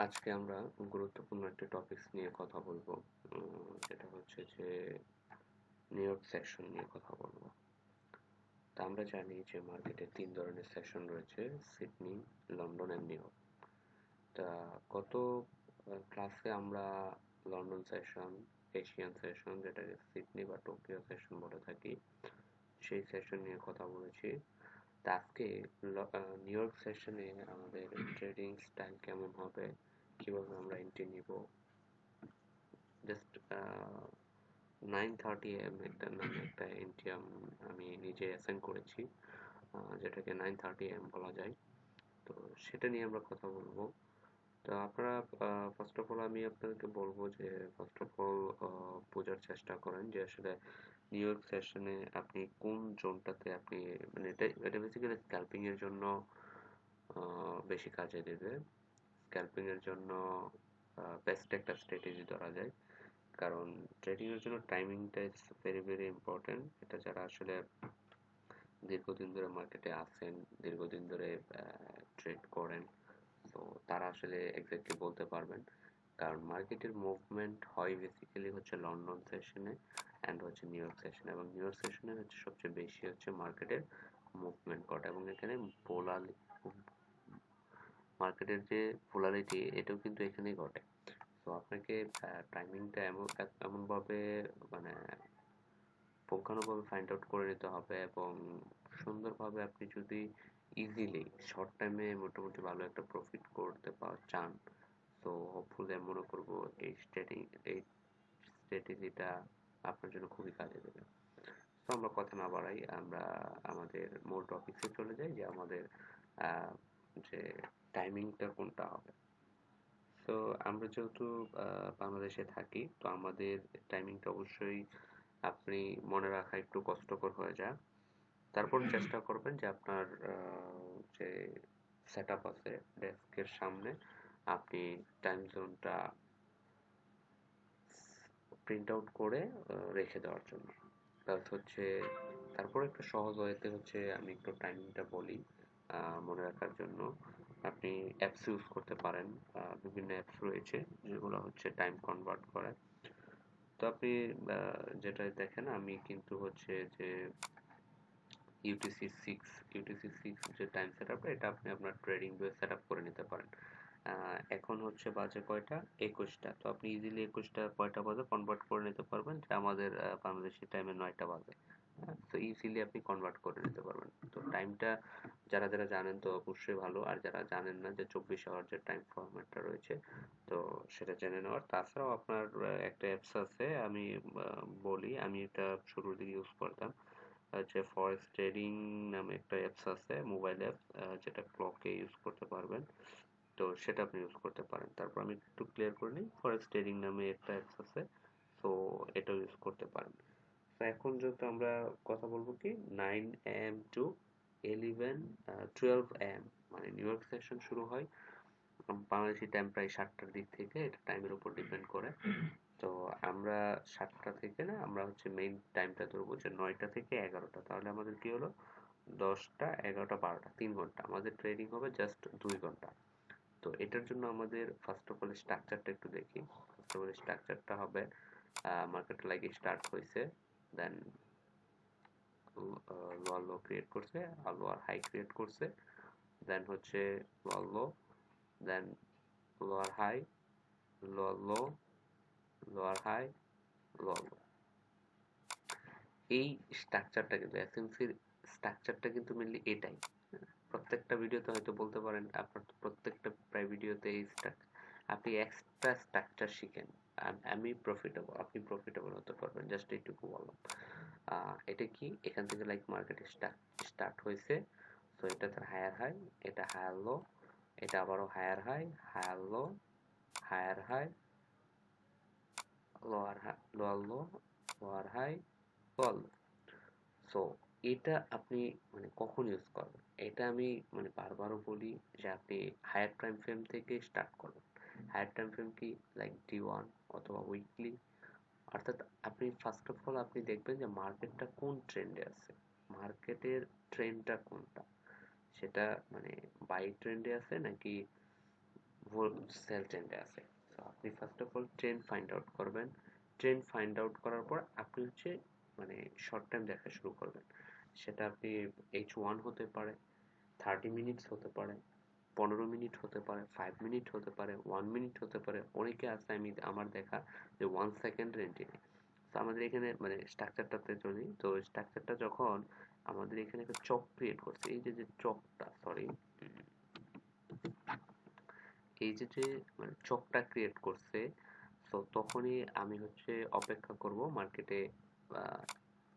আজকে আমরা গুরুত্বপূর্ণ একটা টপিকস নিয়ে কথা বলবো। যেটা হচ্ছে যে নিউ ইয়র্ক সেকশন নিয়ে কথা বলবো। তা আমরা জানি যে মার্কেটে ৩ ধরনের সেকশন রয়েছে: Sydney, London and new York. তা গত ক্লাসে আমরা লন্ডন সেশন, এশিয়ান সেশন, যেটাকে সিডনি বা টোকিও সেশন বলে থাকি, সেই সেশন নিয়ে কথা বলেছি। তা আজকে নিউ ইয়র্ক সেশনে আমাদের ট্রেডিং স্টাইল কেমন হবে, কিভাবে আমরা এন্ট্রি নিব, জাস্ট 9:30 AM একটা নামে একটা এন্ট্রি আমি নিজে অ্যাসাইন করেছি, যেটাকে 9:30 AM বলা যায়। তো সেটা নিয়ে আমরা কথা বলবো। তো আপনারা ফার্স্ট অফ অল আমি আপনাদেরকে বলবো যে ফার্স্ট অফ অল বোঝার চেষ্টা করেন যে আসলে নিউ ইয়র্ক সেশনে আপনি কোন জোনটাতে আপনি, মানে এটা বেসিক্যালি স্ক্যাল্পিং এর জন্য বেশি কাজে দেবে। স্ক্যাল্পিং এর জন্য বেস্ট একটা স্ট্র্যাটেজি ধরা যায়, কারণ ট্রেডিং এর জন্য টাইমিংটা ইজ ভেরি ভেরি ইম্পর্টেন্ট। এটা যারা আসলে দীর্ঘদিন ধরে মার্কেটে আছেন, দীর্ঘদিন ধরে ট্রেড করেন, তো তারা আসলে এক্স্যাক্টলি বলতে পারবেন। কারণ মার্কেটের মুভমেন্ট হয় বেসিক্যালি হচ্ছে লন্ডন সেশনে অ্যান্ড হচ্ছে নিউ ইয়র্ক সেশনে, এবং নিউ ইয়র্ক সেশনে হচ্ছে সবচেয়ে বেশি হচ্ছে মার্কেটের মুভমেন্ট ঘটে, এবং এখানে মার্কেটের যে ভোলালিটি এটাও কিন্তু এখানেই ঘটে। তো আপনাকে টাইমিংটা এমনভাবে, মানে পুঙ্খানুপুঙ্খভাবে ফাইন্ড আউট করে নিতে হবে, এবং সুন্দরভাবে আপনি যদি ইজিলি শর্ট টাইমে মোটামুটি ভালো একটা প্রফিট করতে চান, তো হোপফুলি আমি মনে করবো এই স্ট্র্যাটেজিটা আপনার জন্য খুবই কাজে দেবে। তো আমরা কথা না বাড়াই, আমরা আমাদের মূল টপিকসে চলে যাই যে আমাদের আহ, যে টাইমিংটা কোনটা হবে। তো আমরা যেহেতু বাংলাদেশে থাকি, তো আমাদের টাইমিংটা অবশ্যই আপনি মনে রাখা একটু কষ্টকর হয়ে যায়। তারপর চেষ্টা করবেন যে আপনার যে সেট আপ আছে ডেস্কের সামনে আপনি টাইম জোনটা প্রিন্ট আউট করে রেখে দেওয়ার জন্য। প্লাস হচ্ছে তারপর একটা সহজ ওয়েতে হচ্ছে আমি একটু টাইমিংটা বলি মনে রাখার জন্য। আপনি অ্যাপস ইউজ করতে পারেন, বিভিন্ন অ্যাপস রয়েছে যেগুলো হচ্ছে টাইম কনভার্ট করে। তো আপনি যেটা দেখেন, আমি কিন্তু হচ্ছে যে ইউটিসি 6 যে টাইম সেট আপটা, এটা আপনি আপনার ট্রেডিং বইয়ে সেট আপ করে নিতে পারেন। এখন হচ্ছে বাজে কয়টা, 21টা। তো আপনি ইজিলি 21টা কয়টা বাজে কনভার্ট করে নিতে পারবেন যে আমাদের বাংলাদেশি টাইমে 9টা বাজে। তো ইজিলি আপনি কনভার্ট করে নিতে পারবেন। তো টাইমটা যারা যারা জানেন তো অবশ্যই ভালো, আর যারা জানেন না যে 24 আওয়ার যে টাইম ফরম্যাটটা রয়েছে, তো সেটা জেনে নেওয়ার। তাছাড়াও আপনার একটা অ্যাপস আছে, আমি বলি, আমি এটা শুরুর দিকে ইউজ করতাম, হচ্ছে ফরেক্স ট্রেডিং নামে একটা অ্যাপস আছে, মোবাইল অ্যাপ, যেটা ক্লকে ইউজ করতে পারবেন। তো সেটা আপনি ইউজ করতে পারেন। তারপর আমি একটু ক্লিয়ার করে নিই, ফরেক্স ট্রেডিং নামে একটা অ্যাপস আছে, তো এটাও ইউজ করতে পারেন। তো এখন যেহেতু আমরা কথা বলবো কি 9 AM টু 12 AM, মানে নিউ ইয়র্ক সেশন শুরু হয় বাংলাদেশি টাইম প্রায় 7টার দিক থেকে, এটা টাইমের উপর ডিপেন্ড করে। তো আমরা 7টা থেকে না, আমরা হচ্ছে মেইন টাইমটা ধরবো যে 9টা থেকে 11টা, তাহলে আমাদের কি হলো 10টা 11টা 12টা, 3 ঘন্টা আমাদের ট্রেডিং হবে, জাস্ট 2 ঘন্টা। তো এটার জন্য আমাদের ফার্স্ট অফ অল স্ট্রাকচারটা একটু দেখি। ফার্স্ট অফ অল স্ট্রাকচারটা হবে মার্কেট লাইক স্টার্ট হয়েছে, দেন লোয়ার লো ক্রিয়েট করছে আর লোয়ার হাই ক্রিয়েট করছে, দেন হচ্ছে lower low, then lower high, lower low, lower high, lower low. এই স্ট্রাকচারটা কিন্তু এসএমসির স্ট্রাকচারটা কিন্তু মেনলি এটাই। প্রত্যেকটা ভিডিওতে হয়তো বলতে পারেন, আপনার প্রত্যেকটা প্রায় ভিডিওতে এই আপনি এক্সট্রা স্ট্রাকচার শিখেন, আমি প্রফিটেবল, আপনি প্রফিটেবল হতে পারবেন, জাস্ট এইটুকু বললাম। এটা কি, এখান থেকে লাইক মার্কেট স্টার্ট হয়েছে, তো এটা তার হায়ার হাই, এটা হায়ার লো, এটা আবারও higher high, higher low, higher high, lower high, lower low, lower high, lower low. So এটা আপনি মানে কখন ইউজ করবেন, এটা আমি মানে বারবারও বলি যে আপনি হায়ার টাইম ফ্রেম থেকে স্টার্ট করবেন। হায়ার টাইম ফ্রেম কি, লাইক D1 অথবা উইকলি। অর্থাৎ আপনি ফার্স্ট অফ অল আপনি দেখবেন যে মার্কেটটা কোন ট্রেন্ডে আছে, মার্কেটের ট্রেন্ডটা কোনটা, সেটা মানে বাই ট্রেন্ডে আছে নাকি সেল ট্রেন্ডে আছে। তো আপনি first of all trend find out করবেন। ট্রেন্ড ফাইন্ড আউট করার পর আপনি হচ্ছে মানে শর্ট টাইম দেখা শুরু করবেন। সেটা আপনি H1 হতে পারে, 30 মিনিটস হতে পারে, 15 মিনিট হতে পারে, 5 মিনিট হতে পারে, 1 মিনিট হতে পারে। অনেকে আছে আমার দেখা যে 1 সেকেন্ডের এন্ট্রি নেয়। তো আমাদের এখানে মানে স্ট্রাকচারটাতে চলি। তো স্ট্রাকচারটা যখন আমাদের এখানে একটা চক ক্রিয়েট করছে, এই যে চকটা, সরি, এই যে মানে চকটা ক্রিয়েট করছে, তো তখনই আমি হচ্ছে অপেক্ষা করব মার্কেটে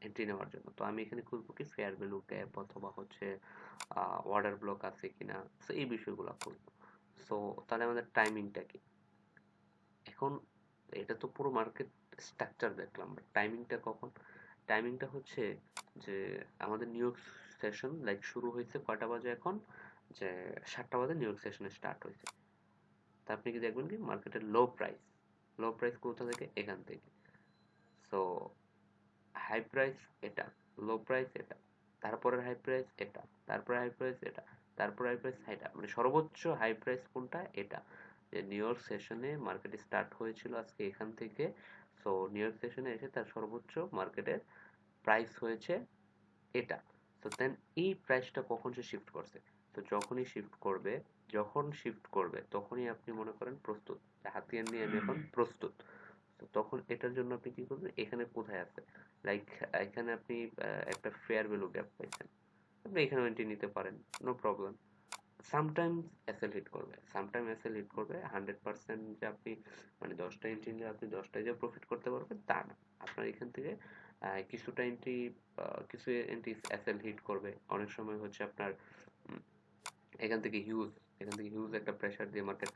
এন্ট্রি নেওয়ার জন্য। তো আমি এখানে খুঁজবো কি ফেয়ার ভ্যালু গ্যাপ অথবা হচ্ছে অর্ডার ব্লক আছে কিনা, তো এই বিষয়গুলো খুঁজবো। সো তাহলে আমাদের টাইমিংটা কি? এখন এটা তো পুরো মার্কেট স্ট্রাকচার দেখলাম, বাট টাইমিংটা কখন? টাইমিংটা হচ্ছে যে আমাদের নিউ ইয়র্ক সেশন লাইক শুরু হয়েছে কয়টা বাজে এখন, যে 7টা বাজে নিউ ইয়র্ক সেশন স্টার্ট হয়েছে। তা আপনি কি দেখবেন কি মার্কেটের লো প্রাইস কোথা থেকে? এখান থেকে। সো হাই প্রাইস এটা, লো প্রাইস এটা, তারপরের হাই প্রাইস এটা, তারপরে হাই প্রাইস এটা, তারপরে হাই প্রাইস এটা, মানে সর্বোচ্চ হাই প্রাইস কোনটা? এটা। যে নিউ ইয়র্ক সেশনে মার্কেট স্টার্ট হয়েছিল আজকে এখান থেকে। সো নিউ ইয়র্ক সেশনে এসে তার সর্বোচ্চ মার্কেটের প্রাইস হয়েছে এটা। তো দেন এই প্রাইসটা কখন সে শিফট করছে? তো যখন শিফট করবে তখনই আপনি মনে করেন প্রস্তুত, হাতিয়ার নিয়ে আমি এখন প্রস্তুত। তো তখন এটার জন্য আপনি কি করবেন? এখানে কোথায় আছে, লাইক এখানে আপনি একটা ফেয়ার ভ্যালু গ্যাপ পাইছেন, আপনি এখানে এন্ট্রি নিতে পারেন, no problem. Sometimes SL hit করবে, 100% যে আপনি মানে 10টা এন্ট্রি নিলে আপনি 10টায় যে প্রফিট করতে পারবেন তা না। আপনার এখান থেকে কিছুটা এন্ট্রি, কিছু এন্ট্রি এসএল হিট করবে, অনেক সময় হচ্ছে আপনার উম, এখান থেকে হিউজ একটা প্রেসার দিয়ে মার্কেট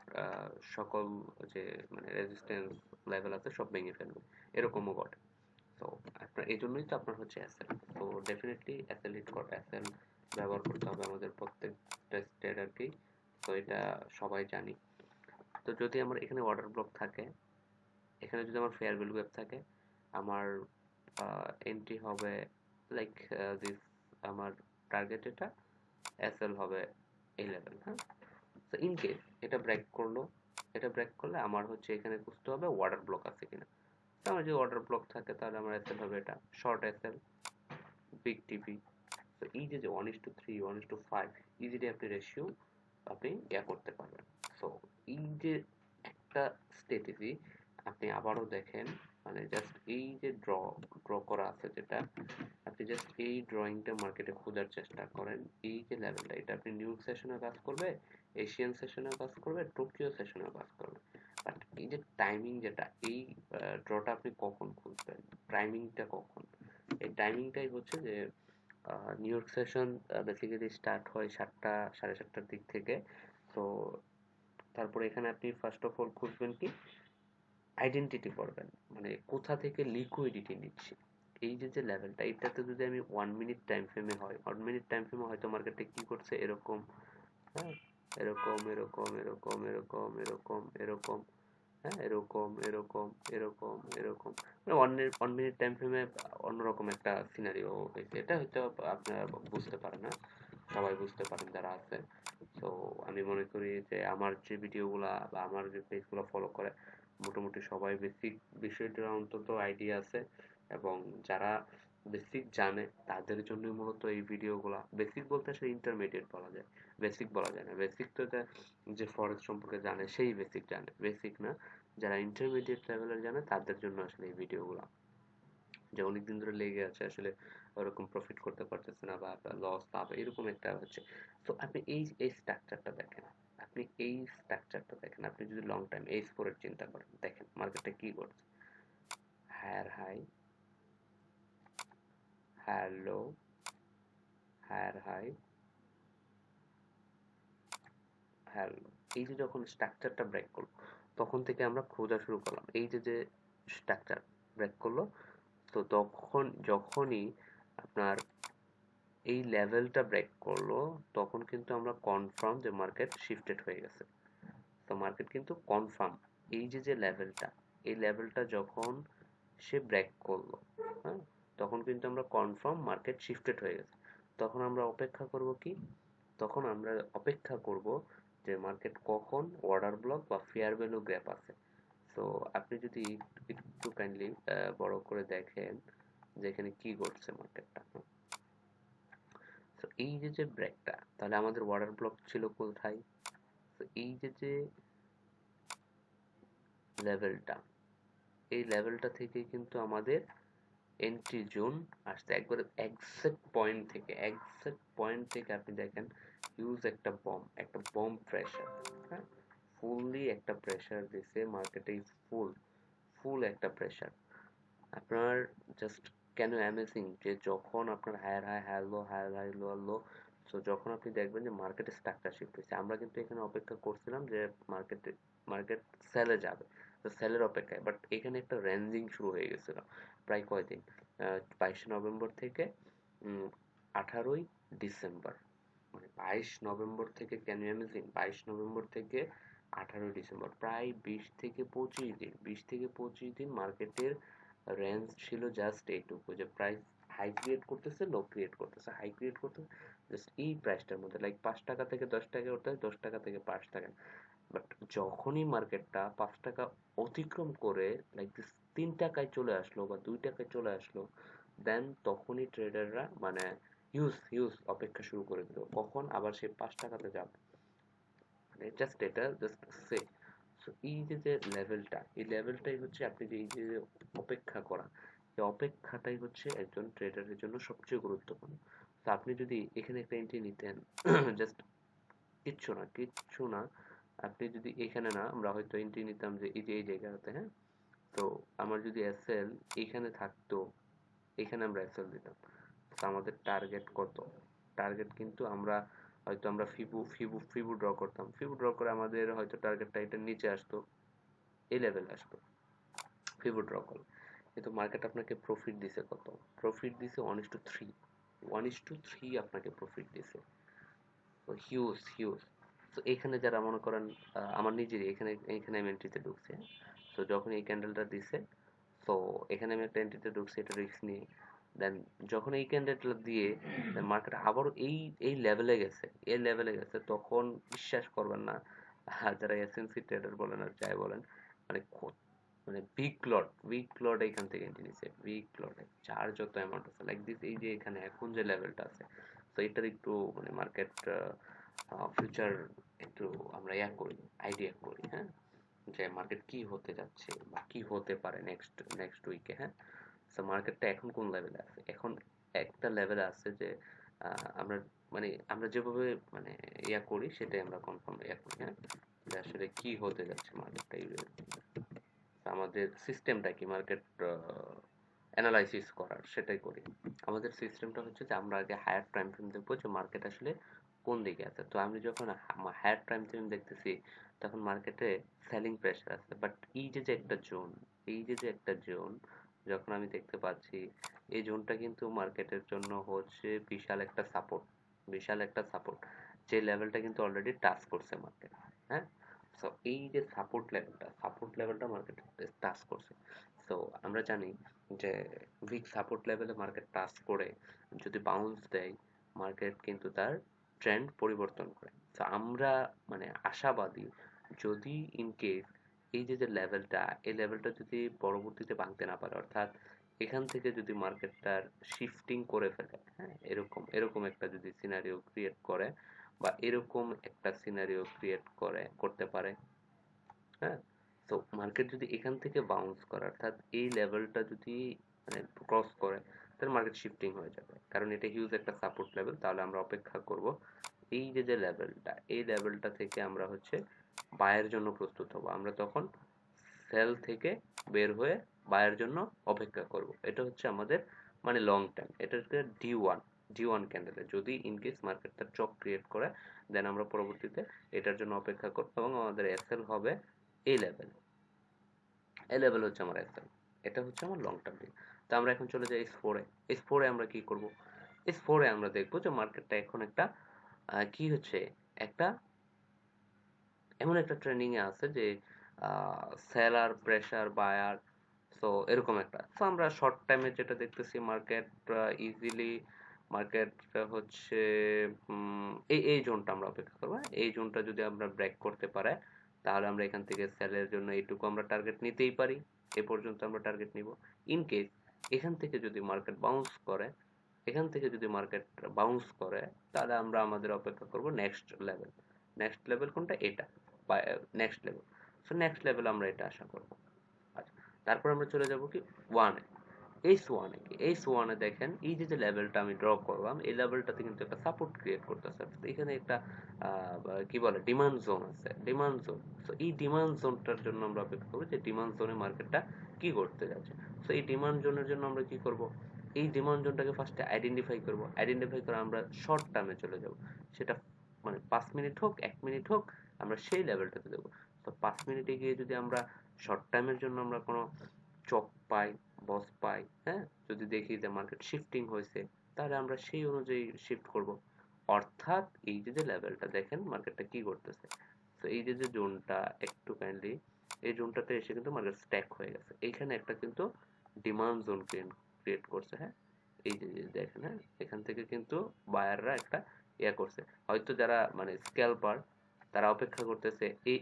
সকল যে মানে রেজিস্ট্যান্স লেভেল আছে সব ভেঙে ফেলবে, এরকমও ঘটে। তো আপনার এই জন্যই তো আপনার হচ্ছে এসএল। তো ডেফিনেটলি এসএল ব্যবহার করতে হবে আমাদের প্রত্যেকটা ট্রেডারকেই। তো এটা সবাই জানি। তো যদি আমার এখানে অর্ডার ব্লক থাকে, এখানে যদি আমার ফেয়ার ভ্যালু গ্যাপ থাকে, আমার এন্ট্রি হবে লাইক দিস, আমার টার্গেট এটা, এসএল হবে এই লেভেল, হ্যাঁ। তো ইন কেস এটা ব্রেক করলে আমার হচ্ছে এখানে খুঁজতে হবে অর্ডার ব্লক আছে কিনা। তো আমার যদি অর্ডার ব্লক থাকে তাহলে আমার এসএল হবে এটা, শর্ট এসএল, বিগ টিপি। তো এই যে 1:3 1:5 ইজিলি আপনি রেশিও আপনি করতে পারবেন। সো এই যে একটা স্ট্র্যাটেজি আপনি আবারও দেখেন, মানে জাস্ট এই যে ড্র করা আছে যেটা, আপনি জাস্ট এই ড্রয়িংটা মার্কেটে খোঁজার চেষ্টা করেন। এই যে লেভেলটা, এটা আপনি নিউ সেশনে কাজ করবে, এশিয়ান সেশনে কাজ করবে, টোকিও সেশনে কাজ করবে। বাট এই যে টাইমিং যেটা, এই ড্রটা আপনি কখন খুঁজবেন, টাইমিংটা কখন? এই টাইমিংটাই হচ্ছে যে new York session basically start হয় 7টা 7:30টার দিক থেকে। তো তারপরে এখানে আপনি ফার্স্ট অফ অল খুঁজবেন কি আইডেন্টিটি করবেন, মানে কোথা থেকে লিকুইডিটি নিচ্ছি। এই যে লেভেলটা, এটাতে যদি আমি 1 মিনিট টাইম ফ্রেমে হয়, 1 মিনিট টাইম ফ্রেমে হয়তো মার্কেটে কি করছে এরকম, হ্যাঁ, এরকম এরকম এরকম এরকম এরকম এরকম, হ্যাঁ, এরকম এরকম এরকম এরকম, মানে 1 মিনিট টাইম ফ্রেমে অন্যরকম একটা সিনারিও হয়েছে। এটা হয়তো আপনারা বুঝতে পারেন না, সবাই বুঝতে পারেন যারা আছে। তো আমি মনে করি যে আমার যে ভিডিওগুলা বা আমার যে পেজগুলো ফলো করে মোটামুটি সবাই বেসিক বিষয়টা অন্তত আইডিয়া আছে, এবং যারা বেসিক জানে তাদের জন্যই মূলত এই ভিডিওগুলা। বেসিক বলতে আসলে ইন্টারমিডিয়েট বলা যায়, বেসিক বলা যায় না। বেসিক তো যে ফরেক্স সম্পর্কে জানে সেই বেসিক জানে, বেসিক না। যারা ইন্টারমিডিয়েট লেভেলের জানে তাদের জন্য আসলে এই ভিডিওগুলো, যে অনেকদিন ধরে লেগে আছে আসলে ওরকম প্রফিট করতে পারতেছে না বা লস লাভ এরকম একটা হচ্ছে। তো আপনি এই স্ট্রাকচারটা দেখেন, আপনি যদি লং টাইম H4 এর চিন্তা করেন, দেখেন মার্কেটে কি করছে, higher high, higher low, higher high, higher low. এই যে যখন স্ট্রাকচারটা ব্রেক করলো তখন থেকে আমরা খোঁজা শুরু করলাম, এই যে স্ট্রাকচার ব্রেক করলো। তো যখনই আপনার এই লেভেলটা ব্রেক করলো তখন কিন্তু আমরা কনফার্ম যে মার্কেট শিফটেড হয়ে গেছে। তো মার্কেট কিন্তু কনফার্ম এই যে লেভেলটা, এই লেভেলটা যখন সে ব্রেক করলো, হ্যাঁ, তখন কিন্তু আমরা কনফার্ম মার্কেট শিফটেড হয়ে গেছে। তখন আমরা অপেক্ষা করব কি, তখন আমরা অপেক্ষা করব যে মার্কেট কখন অর্ডার ব্লক বা ফেয়ার ভ্যালু গ্যাপ আছে। সো আপনি যদি একটু কাইন্ডলি বড় করে দেখেন যে এখানে কি ঘটছে মার্কেটটা। তো এই যে ব্রেকটা, তাহলে আমাদের অর্ডার ব্লক ছিল কোথায়? তো এই যে লেভেলটা, এই লেভেলটা থেকে কিন্তু আমাদের এন্ট্রি জোন আসছে একবারে এক্সাক্ট পয়েন্ট থেকে আপনি দেখেন হিউজ একটা বম প্রেসার, হ্যাঁ, ফুললি একটা প্রেসার দিছে মার্কেটে, ফুল একটা প্রেসার। আপনার জাস্ট কেন অ্যামেজিং যে যখন আপনার higher high higher low higher high lower low, so যখন আপনি দেখবেন যে মার্কেটে স্ট্রাকচার শিফট হয়েছে, আমরা কিন্তু এখানে অপেক্ষা করছিলাম যে মার্কেট সেলে যাবে, তো সেলের অপেক্ষায়, বাট এখানে একটা রেঞ্জিং শুরু হয়ে গেছিল প্রায় কয়দিন, 22 নভেম্বর থেকে 18ই ডিসেম্বর, মানে 22 নভেম্বর থেকে, ক্যান ইউ ইমাজিন, 22 নভেম্বর থেকে 18ই ডিসেম্বর, প্রায় 20 থেকে 25 দিন মার্কেটের রেঞ্জ ছিল জাস্ট এইটুকু, যে প্রাইস হাই ক্রিয়েট করতেছে, লো ক্রিয়েট করতেছে, হাই ক্রিয়েট করতেছে, জাস্ট এই প্রাইসটার মধ্যে, লাইক 5 টাকা থেকে 10 টাকা উঠতে হয়, 10 টাকা থেকে 5 টাকা। বাট যখনই মার্কেটটা 5 টাকা অতিক্রম করে লাইক দিস 3 টাকায় চলে আসলো বা 2 টাকায় চলে আসলো, দেন তখনই ট্রেডাররা মানে হিউজ অপেক্ষা শুরু করে দিল কখন আবার সে 5 টাকাতে যাবে, মানে জাস্ট সে। সো এই যে লেভেলটা, এই লেভেলটাই হচ্ছে আপনি যে এই যে অপেক্ষা করা, এই অপেক্ষাটাই হচ্ছে একজন ট্রেডারের জন্য সবচেয়ে গুরুত্বপূর্ণ। তো আপনি যদি এখানে একটা এন্ট্রি নিতেন, জাস্ট কিচ্ছু না, আপনি যদি এখানে না, আমরা হয়তো এন্ট্রি নিতাম যে এই জায়গাতে, হ্যাঁ, তো আমার যদি এসএল এখানে থাকতো, এখানে আমরা এসএল দিতাম, তো আমাদের টার্গেট কত, টার্গেট কিন্তু আমরা ফিবু ড্র করতাম, ফিবু ড্র করে আমাদের হয়তো টার্গেটটা এটার নিচে আসতো, এই লেভেল আসতো ফিবু ড্র করলে, কিন্তু মার্কেট আপনাকে প্রফিট দিছে কত, প্রফিট দিছে 1:3, 1:3 আপনাকে প্রফিট দিছে, তো হিউজ। তো এখানে যারা মনে করেন আমার নিজেরই এখানে আমি এন্ট্রিতে ঢুকছি, তো যখন এই ক্যান্ডেলটা দিছে, তো এখানে আমি একটা এন্ট্রিতে ঢুকছি, এটা রিস্ক নিয়ে, দেন যখন এই ক্যান্ডেলটা দিয়ে মার্কেট আবারও এই লেভেলে গেছে, তখন বিশ্বাস করবেন না, যারা এসএনসি ট্রেডার বলেন আর যাই বলেন, মানে মানে বিগ লট এখান থেকে এন্ট্রি নিছে, বিগ লটে যার যত অ্যামাউন্ট আছে লাইক দিস, এই যে এখানে এখন যে লেভেলটা আছে, তো এটার একটু মানে মার্কেট ফিউচার একটু আমরা আইডিয়া করি, হ্যাঁ, যে মার্কেট কি হতে যাচ্ছে বা কি হতে পারে নেক্সট উইকে, হ্যাঁ। সো মার্কেটটা এখন কোন লেভেলে আছে, এখন একটা লেভেলে আছে যে আমরা যেভাবে মানে করি সেটাই আমরা কনফার্ম করি, হ্যাঁ, যে আসলে কি হতে যাচ্ছে মার্কেটটা, আমাদের সিস্টেমটা কি মার্কেট অ্যানালাইসিস করার, সেটাই করি। আমাদের সিস্টেমটা হচ্ছে যে আমরা আগে হায়ার টাইম ফ্রেম দেখবো যে মার্কেট আসলে কোন দিকে আছে, তো আমি যখন হায়ার টাইম ফ্রেম দেখতেছি তখন মার্কেটে সেলিং প্রেসার আছে, বাট এই যে একটা জোন যখন আমি দেখতে পাচ্ছি, এই জোনটা কিন্তু মার্কেটের জন্য হচ্ছে বিশাল একটা সাপোর্ট, যে লেভেলটা কিন্তু অলরেডি টাচ করছে মার্কেট, হ্যাঁ। সো এই যে সাপোর্ট লেভেলটা মার্কেট টাচ করছে, সো আমরা জানি যে উইক সাপোর্ট লেভেলে মার্কেট টাচ করে যদি বাউন্স দেয়, মার্কেট কিন্তু তার ট্রেন্ড পরিবর্তন করে। তো আমরা মানে আশাবাদী, যদি ইন কেস এই যে লেভেলটা, এই লেভেলটা যদি পরবর্তীতে ভাঙতে না পারে, অর্থাৎ এখান থেকে যদি মার্কেটটার শিফটিং করে ফেলে, হ্যাঁ, এরকম একটা যদি সিনারিও ক্রিয়েট করে, বা এরকম একটা সিনারিও করতে পারে, হ্যাঁ, তো মার্কেট যদি এখান থেকে বাউন্স করে, অর্থাৎ এই লেভেলটা যদি মানে ক্রস করে, তাহলে মার্কেট শিফটিং হয়ে যাবে, কারণ এটা হিউজ একটা সাপোর্ট লেভেল, তাহলে আমরা অপেক্ষা করব এই যে লেভেলটা, এই লেভেলটা থেকে আমরা হচ্ছে বায়ের জন্য প্রস্তুত হব, আমরা তখন সেল থেকে বের হয়ে বায়ের জন্য অপেক্ষা করব, এটা হচ্ছে আমাদের মানে লং টাইম, এটা হচ্ছে ডি ওয়ান ক্যান্ডেলে যদি ইনকেস মার্কেট তার চক ক্রিয়েট করে, দেন আমরা পরবর্তীতে এটার জন্য অপেক্ষা করবো এবং আমাদের এসএল হবে এই লেভেল হচ্ছে আমার এসএল, এটা হচ্ছে আমার লং টার্ম দিক। তো আমরা এখন চলে যাই এস ফোরে আমরা কি করব, এস ফোরে আমরা দেখবো যে মার্কেটটা এখন একটা কি হচ্ছে, একটা এমন একটা ট্রেন্ডিং এ আছে যে সেলার প্রেসার বায়ার, সো এরকম একটা, তো আমরা শর্ট টাইমে যেটা দেখতেছি মার্কেট ইজিলি মার্কেটটা হচ্ছে এই এই জোনটা আমরা অপেক্ষা করবো। এই জোনটা যদি আমরা ব্রেক করতে পারে তাহলে আমরা এখান থেকে সেলের জন্য এইটুকু আমরা টার্গেট নিতেই পারি, এ পর্যন্ত আমরা টার্গেট নিব। ইন কেস এখান থেকে যদি মার্কেট বাউন্স করে, এখান থেকে যদি মার্কেট বাউন্স করে তাহলে আমরা আমাদের অপেক্ষা করব নেক্সট লেভেল। নেক্সট লেভেল কোনটা? এটা next level. So next level আমরা এটা আশা করব। আচ্ছা, তারপর আমরা চলে যাব কি ওয়ানে। এই সোয়ানে দেখেন এই যে লেভেলটা আমি ড্র করলাম, এই লেভেলটাতে কিন্তু একটা সাপোর্ট ক্রিয়েট করতেছে। এখানে একটা কি বলে ডিমান্ড জোন আছে, ডিমান্ড জোন। তো এই ডিমান্ড জোনটার জন্য আমরা অপেক্ষা করবো যে ডিমান্ড জোনে মার্কেটটা কি করতে যাচ্ছে। তো এই ডিমান্ড জোনের জন্য আমরা কি করব, এই ডিমান্ড জোনটাকে ফার্স্টে আইডেন্টিফাই করব। আইডেন্টিফাই করে আমরা শর্ট টার্মে চলে যাব। সেটা মানে 5 মিনিট হোক, 1 মিনিট হোক, আমরা সেই লেভেলটাতে দেবো। তো 5 মিনিটে গিয়ে যদি আমরা শর্ট টার্মের জন্য আমরা কোনো চক পাই, বস পাই, হ্যাঁ, যদি দেখি যে মার্কেট শিফটিং হয়েছে তাহলে আমরা সেই অনুযায়ী শিফট করব। অর্থাৎ এই যে লেভেলটা দেখেন মার্কেটটা কি করতেছে। তো এই যে জোনটা একটু কাইন্ডলি, এই জোনটাতে এসে কিন্তু মার্কেট স্ট্যাক হয়ে গেছে। এইখানে একটা কিন্তু ডিমান্ড জোন ক্রিয়েট করছে, হ্যাঁ, এই যে দেখেন, হ্যাঁ, এখান থেকে কিন্তু বায়াররা একটা ইয়া করছে। হয়তো যারা মানে স্ক্যালপার তারা অপেক্ষা করতেছে এই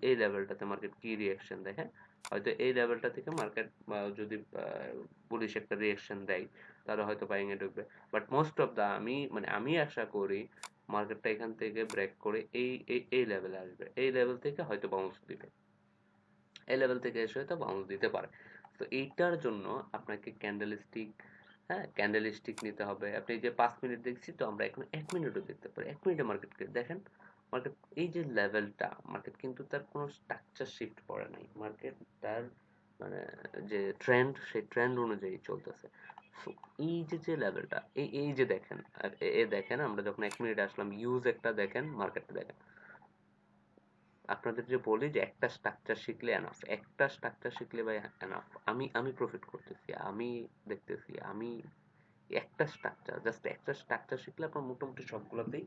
এই লেভেলটাতে মার্কেট কি রিয়াকশন দেয়, হ্যাঁ। হয়তো এই লেভেলটা থেকে মার্কেট যদি বুলিশ একটা রিয়াকশন দেয় তাহলে হয়তো বাইং এ ঢুকবে। বাট মোস্ট অফ দা আমি আশা করি মার্কেটটা এখান থেকে ব্রেক করে এই লেভেলে আসবে, এই লেভেল থেকে হয়তো বাউন্স দিবে, এই লেভেল থেকে এসে হয়তো বাউন্স দিতে পারে। তো এইটার জন্য আপনাকে ক্যান্ডেল স্টিক, হ্যাঁ, ক্যান্ডেল স্টিক নিতে হবে। আপনি যে 5 মিনিট দেখছি, তো আমরা এখন 1 মিনিটও দেখতে পারি। 1 মিনিটে মার্কেটকে দেখেন, মার্কেট এই যে লেভেলটা, মার্কেট কিন্তু তার কোনো স্ট্রাকচার শিফট করে নাই। মার্কেট তার মানে যে ট্রেন্ড, সেই ট্রেন্ড অনুযায়ী চলতেছে। So, এই যে লেভেলটা, এই যে দেখেন, আর দেখেন আমরা যখন 1 মিনিটে আসলাম, ইউজ একটা দেখেন, মার্কেটটা দেখেন। আপনাদের যে বলি যে একটা স্ট্রাকচার শিখলে এনাফ, একটা স্ট্রাকচার শিখলে ভাই এনাফ। আমি প্রফিট করতেছি, আমি দেখতেছি, আমি একটা স্ট্রাকচার, জাস্ট একটা স্ট্রাকচার শিখলে আপনার মোটামুটি সবগুলোতেই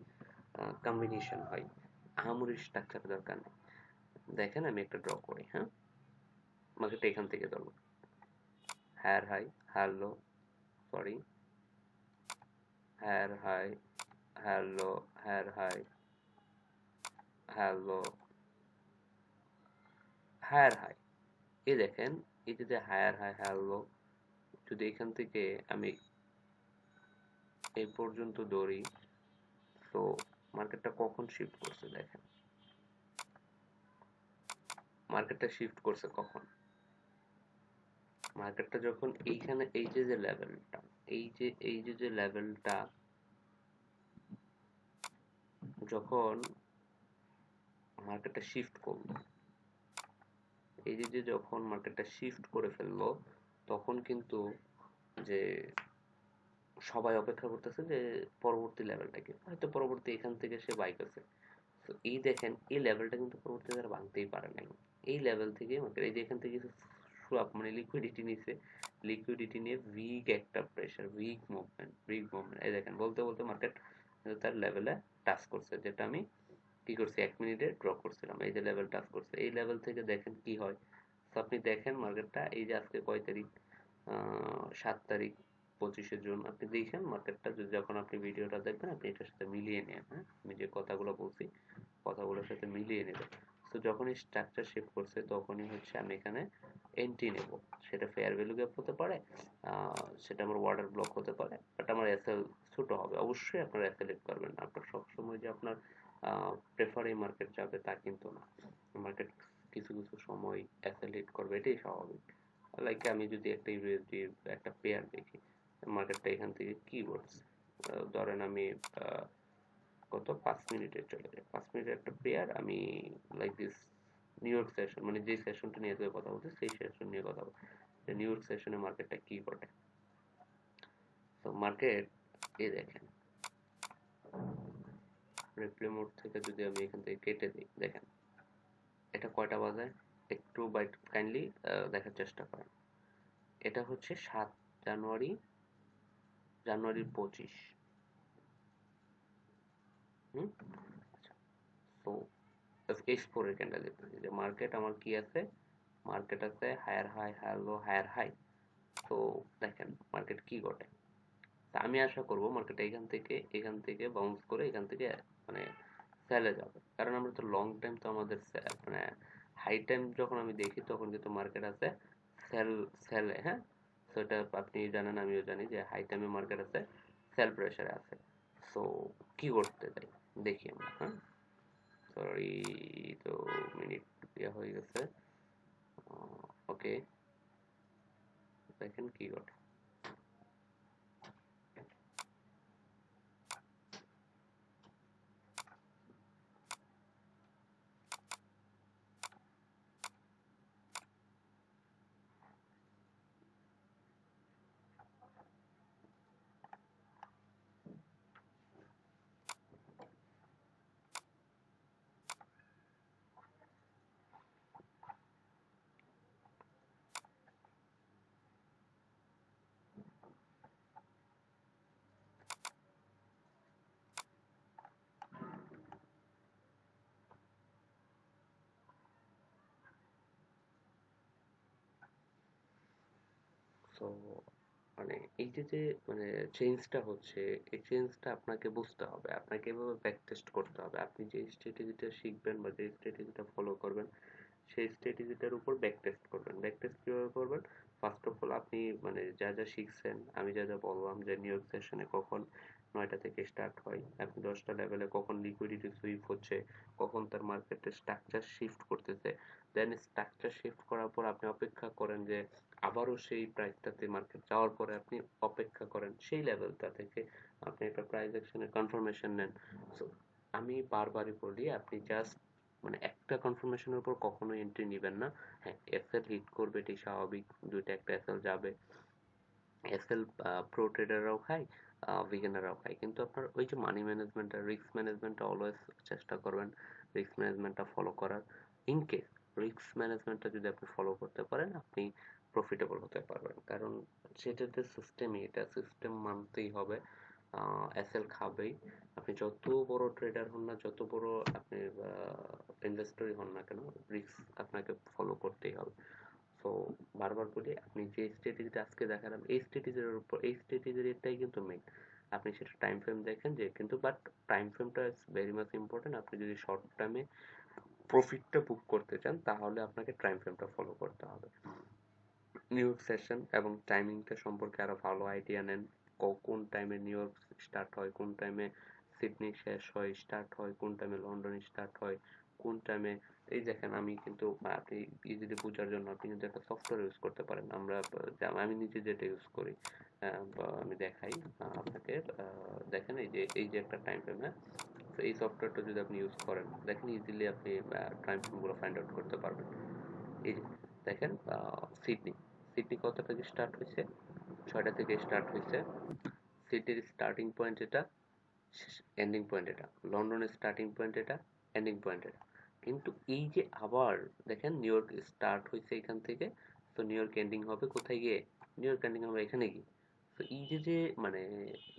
কম্বিনেশন হয়। আহামরি স্ট্রাকচার দরকার নেই। দেখেন আমি একটা ড্র করি, হ্যাঁ, মার্কেট এখান থেকে ধরবো, higher high, higher low, sorry, higher high, higher low, higher high, higher low, higher high. এই দেখেন, এই যে হায়ার হাই, হায়ার লো, যদি এখান থেকে আমি এই পর্যন্ত দৌড়ি, তো মার্কেটটা কখন শিফট করছে দেখেন, মার্কেটটা শিফট করছে কখন, মার্কেটটা যখন এইখানে এই যে লেভেলটা, এই যে লেভেলটা যখন মার্কেটটা শিফট করলো, এই যে যখন মার্কেটটা শিফট করে ফেললো, তখন কিন্তু যে সবাই অপেক্ষা করতেছে যে পরবর্তী লেভেলটাকে, হয়তো পরবর্তী এখান থেকে সে বাই করছে। তো এই দেখেন এই লেভেলটা কিন্তু পরবর্তীতে আর ভাঙতেই পারে নাই। এই লেভেল থেকে মার্কেট এই যে এখান থেকে সোয়াপ মানে লিকুইডিটি নিছে, লিকুইডিটি নিয়ে উইক একটা প্রেসার, উইক মুভমেন্ট এই দেখেন, বলতে বলতে মার্কেট তার লেভেলে টাচ করছে, যেটা আমি কি করছি 1 মিনিটে ড্র করছিলাম। এই যে লেভেল টাচ করছে, এই লেভেল থেকে দেখেন কি হয়। তো আপনি দেখেন মার্কেটটা এই যে আজকে কয় তারিখ, 7 তারিখ, 25শে জুন। আপনি দেখেন মার্কেটটা যখন আপনি ভিডিওটা দেখবেন আপনি এটার সাথে মিলিয়ে নেন, হ্যাঁ, আমি যে কথাগুলো বলছি কথাগুলোর সাথে মিলিয়ে নেবেন। তো যখনই স্ট্রাকচার শিফট করছে তখনই হচ্ছে আমি এখানে এন্ট্রি নেব। সেটা ফেয়ার ভ্যালু গ্যাপ হতে পারে, সেটা আমার ওয়াটার ব্লক হতে পারে, বাট আমার এসএল ছোট হবে। অবশ্যই আপনারা এসএলএট করবেন না, আপনার সবসময় যে আপনার প্রেফার এই মার্কেট যাবে তা কিন্তু না। মার্কেট কিছু কিছু সময় এসএলএট করবে, এটাই স্বাভাবিক। লাইক আমি যদি একটা ইউএসডি একটা পেয়ার দেখি, মার্কেটটা এখান থেকে কি বলছে, ধরেন আমি কত 5 মিনিটে চলে যায়, 5 মিনিটের একটা পেয়ার আমি like this new York session, মানে যে সেশনটা নিয়ে তোকে কথা বলছি সেই সেশন নিয়ে কথা বলছি, যে নিউ ইয়র্ক সেশনে মার্কেটটা কি ঘটে। তো মার্কেট এই দেখেন, রিপ্লে মোড থেকে যদি আমি এখান থেকে কেটে দিই, দেখেন এটা কয়টা বাজে, একটু বাইট কাইন্ডলি দেখার চেষ্টা করেন। এটা হচ্ছে 7 জানুয়ারি, জানুয়ারির 25। হুম, তো H4 এর ক্যান্ডেল দেখতেছি যে মার্কেট আমার কি আছে, মার্কেট আছে higher high, higher low, higher high. তো দেখেন মার্কেট কি ঘটে, তা আমি আশা করব মার্কেট এখান থেকে বাউন্স করে এখান থেকে মানে সেলে যাবে, কারণ আমরা তো লং টাইম তো আমাদের মানে হাই টাইম যখন আমি দেখি তখন কিন্তু মার্কেট আছে সেল সেলে, হ্যাঁ। তো এটা আপনি জানেন আমিও জানি যে হাই টাইমে মার্কেট আছে সেল প্রেসারে আছে। সো কি করতে চাই দেখি আমরা, হ্যাঁ। সরি, তো মিনিট ইয়ে হয়ে গেছে। ওকে, দেখেন কি ঘটে। সো মানে এই যে মানে চেঞ্জটা হচ্ছে, এই চেঞ্জটা আপনাকে বুঝতে হবে, আপনাকে এভাবে ব্যাক টেস্ট করতে হবে। আপনি যে স্ট্র্যাটেজিটা শিখবেন বা যে স্ট্র্যাটেজিটা ফলো করবেন সেই স্ট্র্যাটেজিটার উপর ব্যাক টেস্ট করবেন। ব্যাক টেস্ট কিভাবে করবেন? ফার্স্ট অফ অল আপনি মানে যা যা শিখছেন, আমি যা যা বললাম যে নিউ ইয়র্ক সেশনে কখন 9টা থেকে স্টার্ট হয়, আপনি 10টা লেভেলে কখন লিকুইডিটি সুইপ হচ্ছে, কখন তার মার্কেটের স্ট্রাকচার শিফট করতেছে, দেন স্ট্রাকচার শিফট করার পর আপনি অপেক্ষা করেন যে আবারও সেই প্রাইসটাতে মার্কেট যাওয়ার পরে আপনি অপেক্ষা করেন সেই লেভেলটা থেকে আপনি একটা প্রাইস অ্যাকশনের কনফার্মেশন নেন। সো আমি বারবারই বলি আপনি জাস্ট মানে একটা কনফার্মেশনের উপর কখনোই এন্ট্রি নিবেন না। হ্যাঁ, এসএল হিট করবে এটি স্বাভাবিক, দুইটা একটা এসএল যাবে। এসএল প্রো ট্রেডাররাও খায়, বিগিনাররাও খায়, কিন্তু আপনার ওই যে মানি ম্যানেজমেন্টটা, রিস্ক ম্যানেজমেন্টটা অলওয়েজ চেষ্টা করবেন রিস্ক ম্যানেজমেন্টটা ফলো করার। ইন কেস রিস্ক ম্যানেজমেন্টটা যদি আপনি ফলো করতে পারেন আপনি প্রফিটেবল হতে পারবেন, কারণ সেটাতে সিস্টেমই, এটা সিস্টেম মানতেই হবে। এসএল খাবেই, আপনি যত বড় ট্রেডার হন না, যত বড় আপনি ইনভেস্টরই হন না কেন, রিস্ক আপনাকে ফলো করতেই হবে। সো বারবার বলি আপনি যে স্ট্র্যাটেজিটা আজকে দেখালাম এই স্ট্র্যাটেজির উপর, এই স্ট্র্যাটেজিটাই কিন্তু মেইন। আপনি সেটা টাইম ফ্রেম দেখেন যে, কিন্তু বাট টাইম ফ্রেমটা ইজ ভেরি মাচ ইম্পর্টেন্ট। আপনি যদি শর্ট টাইমে প্রফিটটা বুক করতে চান তাহলে আপনাকে টাইম ফ্রেমটা ফলো করতে হবে। নিউ ইয়র্ক সেশন এবং টাইমিংটা সম্পর্কে আরো ভালো আইডিয়া নেন। কোন টাইমে নিউ ইয়র্ক স্টার্ট হয়, কোন টাইমে সিডনি শেষ হয় স্টার্ট হয়, কোন টাইমে লন্ডন স্টার্ট হয়, কোন টাইমে, এই দেখেন আমি কিন্তু আপনি ইজিলি বোঝার জন্য আপনি কিন্তু একটা সফটওয়্যার ইউজ করতে পারেন। আমি নিজে যেটা ইউজ করি, বা আমি দেখাই আপনাকে। দেখেন এই যে একটা টাইম ফ্রেম, হ্যাঁ। তো এই সফটওয়্যারটা যদি আপনি ইউজ করেন দেখেন ইজিলি আপনি টাইম ফ্রেমগুলো ফাইন্ড আউট করতে পারবেন। এই যে দেখেন সিডনি, সিডনি কত থেকে স্টার্ট হয়েছে, 6টা থেকে স্টার্ট হয়েছে। সিডনির স্টার্টিং পয়েন্ট এটা, এন্ডিং পয়েন্ট এটা। লন্ডনের স্টার্টিং পয়েন্ট এটা, এন্ডিং পয়েন্ট এটা। কিন্তু এই যে আবার দেখেন নিউ ইয়র্ক স্টার্ট হয়েছে এখান থেকে, তো নিউ ইয়র্ক এন্ডিং হবে কোথায় গিয়ে, নিউ ইয়র্ক এন্ডিং হবে এখানে গিয়ে। তো এই যে মানে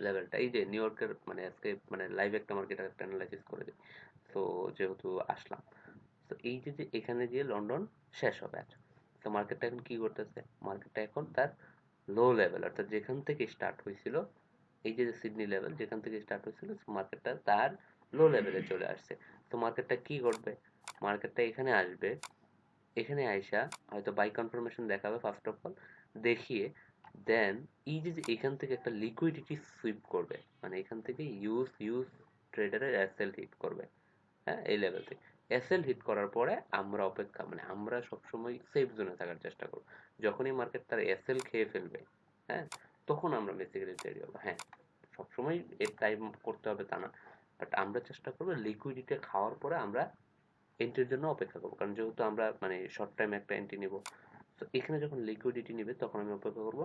লেভেলটা, এই যে নিউ ইয়র্কের মানে আজকে মানে লাইভ একটা মার্কেট একটা অ্যানালাইসিস করে দিই। তো যেহেতু আসলাম, তো এই যে এখানে গিয়ে লন্ডন শেষ হবে। আচ্ছা, তো মার্কেটটা এখন কি করতেছে, মার্কেটটা এখন তার লো লেভেল অর্থাৎ যেখান থেকে স্টার্ট হয়েছিল, এই যে সিডনি লেভেল যেখান থেকে স্টার্ট হয়েছিল মার্কেটটা তার লো লেভেলে চলে আসছে। তো মার্কেটটা কি করবে, মার্কেটটা এখানে আসবে, এখানে আইসা হয়তো বাই কনফার্মেশন দেখাবে ফার্স্ট অফ অল, দেখিয়ে দেন এই যে এখান থেকে একটা লিকুইডিটি সুইপ করবে, মানে এখান থেকে ইউজ ট্রেডারের এসএল হিট করবে, হ্যাঁ, এই লেভেল থেকে এসএল হিট করার পরে আমরা অপেক্ষা মানে আমরা সবসময় সেফ জোনে থাকার চেষ্টা করব। যখনই মার্কেট তার এসএল খেয়ে ফেলবে, হ্যাঁ, তখন আমরা বেসিক্যালি তৈরি হবো। হ্যাঁ, সবসময় এর টাইম করতে হবে তা না, বাট আমরা চেষ্টা করবো লিকুইডিটি খাওয়ার পরে আমরা এন্ট্রির জন্য অপেক্ষা করবো, কারণ যেহেতু আমরা মানে শর্ট টাইম একটা এন্ট্রি নিব। তো এখানে যখন লিকুইডিটি নেবে তখন আমি অপেক্ষা করবো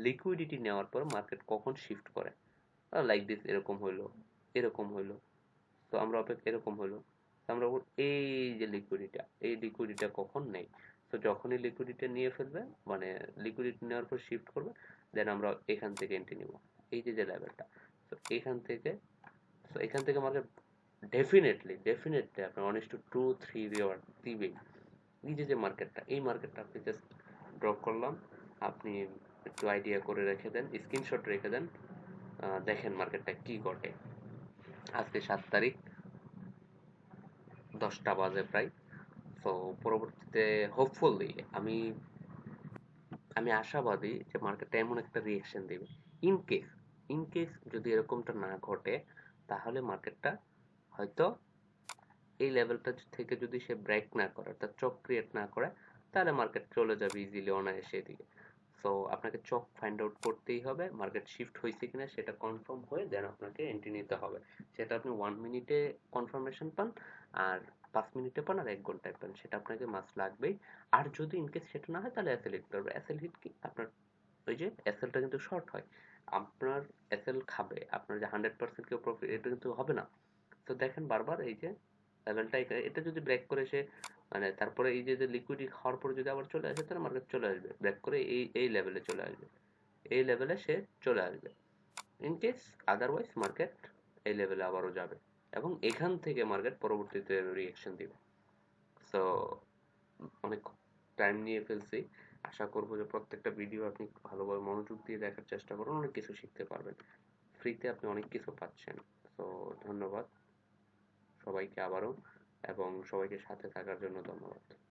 লিকুইডিটি নেওয়ার পর মার্কেট কখন শিফট করে, লাইক দিস, এরকম হইলো, এরকম হইলো। তো আমরা অপেক্ষা, এরকম হলো, তো আমরা এই যে লিকুইডিটা, এই লিকুইডিটা কখন নেই। তো যখনই লিকুইডিটি নিয়ে ফেলবে মানে লিকুইডিটি নেওয়ার পর শিফট করবে, দেন আমরা এখান থেকে এন্ট্রি নিব, এই যে লেভেলটা। তো এখান থেকে মার্কেট ডেফিনেটলি আপনার 1:2 3 রিওয়ার্ড দিবেই। এই যে মার্কেটটা, এই মার্কেটটা আপনি জাস্ট ড্র করলাম, আপনি একটু আইডিয়া করে রেখে দেন, স্ক্রিনশট রেখে দেন। দেখেন মার্কেটটা কি ঘটে। আজকে 7 তারিখ, 10টা বাজে প্রায়। তো পরবর্তীতে হোপফুলি আমি আমি আশাবাদী যে মার্কেটটা এমন একটা রিয়েকশন দেবে। ইন কেস ইন কেস যদি এরকমটা না ঘটে, তাহলে মার্কেটটা হয়তো এই লেভেলটা থেকে যদি সে ব্রেক না করে, অর্থাৎ চক ক্রিয়েট না করে, তাহলে মার্কেট চলে যাবে ইজিলি অনায়াসে এদিকে। সো আপনাকে চক ফাইন্ড আউট করতেই হবে, মার্কেট শিফট হয়েছে কিনা সেটা কনফার্ম হয়ে দেন আপনাকে এন্ট্রি নিতে হবে। সেটা আপনি 1 মিনিটে কনফার্মেশন পান, আর 5 মিনিটে পান, আর 1 ঘন্টায় পান, সেটা আপনাকে মাস্ট লাগবেই। আর যদি ইনকেস সেটা না হয় তাহলে এসএল হিট করবে। এসএল হিট কি আপনার, ওই যে এসএলটা কিন্তু শর্ট হয়, আপনার এসএল খাবে, আপনার যে 100% কেউ প্রফিট, এটা কিন্তু হবে না। তো দেখেন বারবার এই যে লেভেলটা, এটা যদি ব্রেক করে সে, মানে তারপরে এই যে লিকুইডিটি খাওয়ার পরে যদি আবার চলে আসে, তাহলে মার্কেট চলে আসবে ব্রেক করে এই এই লেভেলে চলে আসবে, এই লেভেলে সে চলে আসবে। ইন কেস আদারওয়াইজ মার্কেট এই লেভেলে আবারও যাবে, এবং এখান থেকে মার্কেট পরবর্তীতে রিয়েকশন দিবে। সো অনেক টাইম নিয়ে ফেলছি, আশা করবো যে প্রত্যেকটা ভিডিও আপনি ভালোভাবে মনোযোগ দিয়ে দেখার চেষ্টা করুন, অনেক কিছু শিখতে পারবেন। ফ্রিতে আপনি অনেক কিছু পাচ্ছেন। তো ধন্যবাদ সবাইকে আবারও, এবং সবাইকে সাথে থাকার জন্য ধন্যবাদ।